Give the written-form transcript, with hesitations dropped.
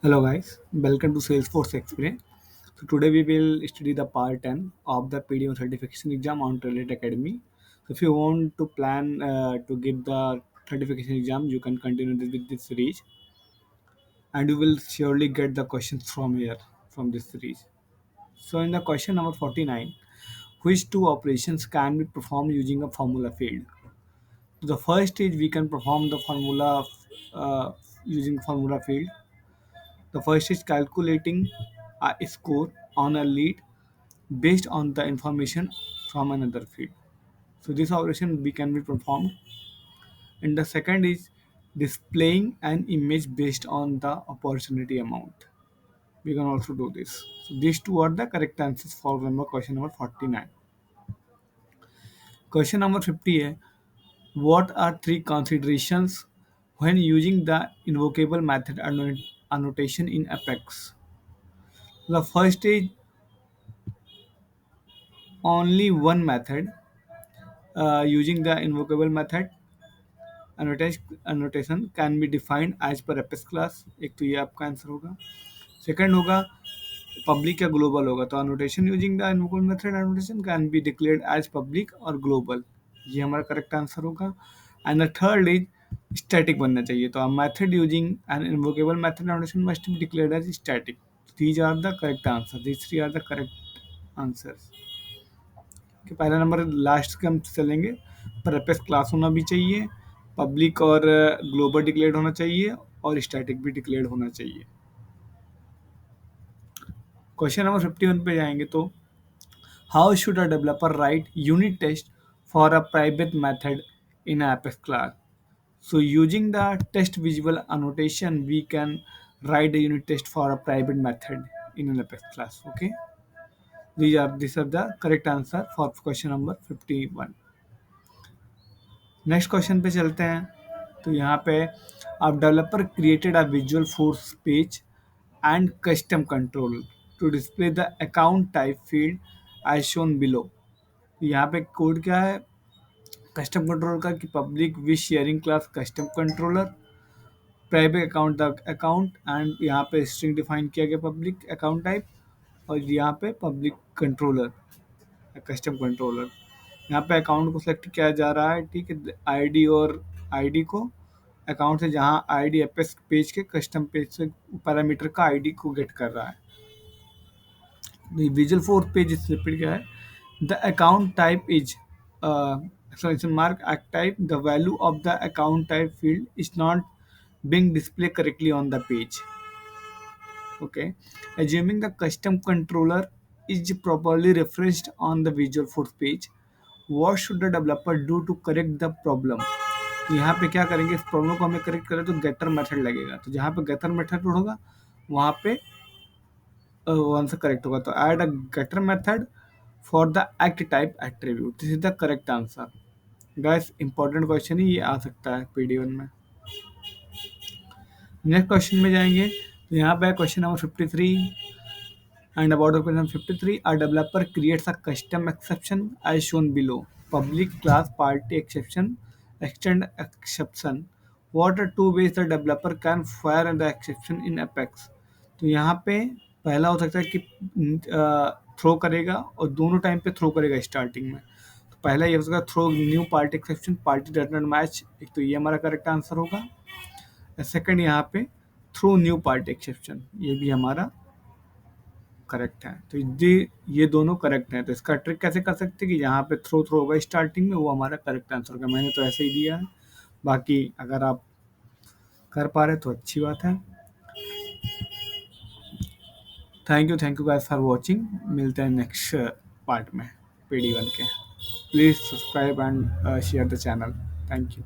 Hello guys, welcome to Salesforce Experience. So today we will study the part 10 of the PDO certification exam on Trailhead Academy. So if you want to plan to give the certification exam, you can continue with this series and you will surely get the questions from here from this series. So in the question number 49, which two operations can be performed using a formula field? The first is we can perform the formula using formula field. The first is calculating a score on a lead based on the information from another field. So this operation we can be performed. And the second is displaying an image based on the opportunity amount. We can also do this. So these two are the correct answers for number question number 49. Question number 50 है, what are three considerations when using the invocable method annotation in Apex? The first is only one method using the invocable method annotation can be defined as per apex class. एक तो ये आपका answer होगा. Second होगा public या global होगा तो annotation using the invocable method annotation can be declared as public और global. ये हमारा करेक्ट आंसर होगा. And the third is static बनना चाहिए तो method using an invocable method annotation must be declared as static. These are the correct answers. These three are the correct answers. कि पहला number last के हम चलेंगे पर एपेक्स क्लास होना भी चाहिए, पब्लिक और ग्लोबल डिक्लेयर्ड होना चाहिए और स्टैटिक भी डिक्लेयर्ड होना चाहिए. क्वेश्चन नंबर 51 पे जाएंगे तो how should a developer write unit test for a private method in Apex class. So using the test visual annotation, we can write the unit test for a private method in an Apex class. Okay, these are the correct answer for question number 51. Next question पे चलते हैं तो यहाँ पे आप developer created a Visualforce page and custom control to display the account type field as shown below. यहाँ पे code क्या है कस्टम कंट्रोल का कि public with sharing class custom controller private account the account and यहाँ पे string define किया गया पब्लिक अकाउंट टाइप और यहाँ पे पब्लिक कंट्रोलर कस्टम कंट्रोलर. यहाँ पे अकाउंट को सेलेक्ट किया जा रहा है ठीक है आईडी और आईडी को अकाउंट से जहाँ आईडी एपेक्स पेज के कस्टम पेज से पैरामीटर का आईडी को गेट कर रहा है. विजुअल फोर्स पेज स्निपेट क्या है the account type is exclamation mark act type the value of the account type field is not being displayed correctly on the page. Okay, assuming the custom controller is properly referenced on the visual force page, what should the developer do to correct the problem. तो यहाँ पे क्या करेंगे इस problem को हमें correct करें तो गेटर मेथड लगेगा तो जहाँ पे गेटर मेथड होगा वहाँ पे आंसर करेक्ट होगा तो add a getter method for the act type attribute. This is the correct answer. Guys important question ही ये आ सकता है पीडी1 में. नेक्स्ट क्वेश्चन में जाएंगे तो यहाँ पे question number 53 and about the question 53 a developer creates a custom exception as shown below public class party exception extend exception. What are two ways the developer can fire the exception in Apex. तो यहाँ पे पहला हो सकता है कि throw करेगा और दोनों टाइम पे थ्रो करेगा स्टार्टिंग में. तो पहला ये हो सकता है throw new party exception party does not match. एक तो ये हमारा करेक्ट आंसर होगा. सेकंड यहाँ पे थ्रो न्यू पार्टी एक्सेप्शन ये भी हमारा करेक्ट है. तो ये दोनों करेक्ट हैं. तो इसका ट्रिक कैसे कर सकते हैं कि यहाँ पे थ्रो होगा स्टार्टिंग में वो हमारा करेक्ट आंसर होगा. मैंने तो ऐसे ही दिया है. बाकी अगर आप कर पा रहे तो अच्छी बात है. Thank you guys for watching. मिलते हैं नेक्स्ट पार्ट में पीडी1 के. Please subscribe and share the channel. Thank you.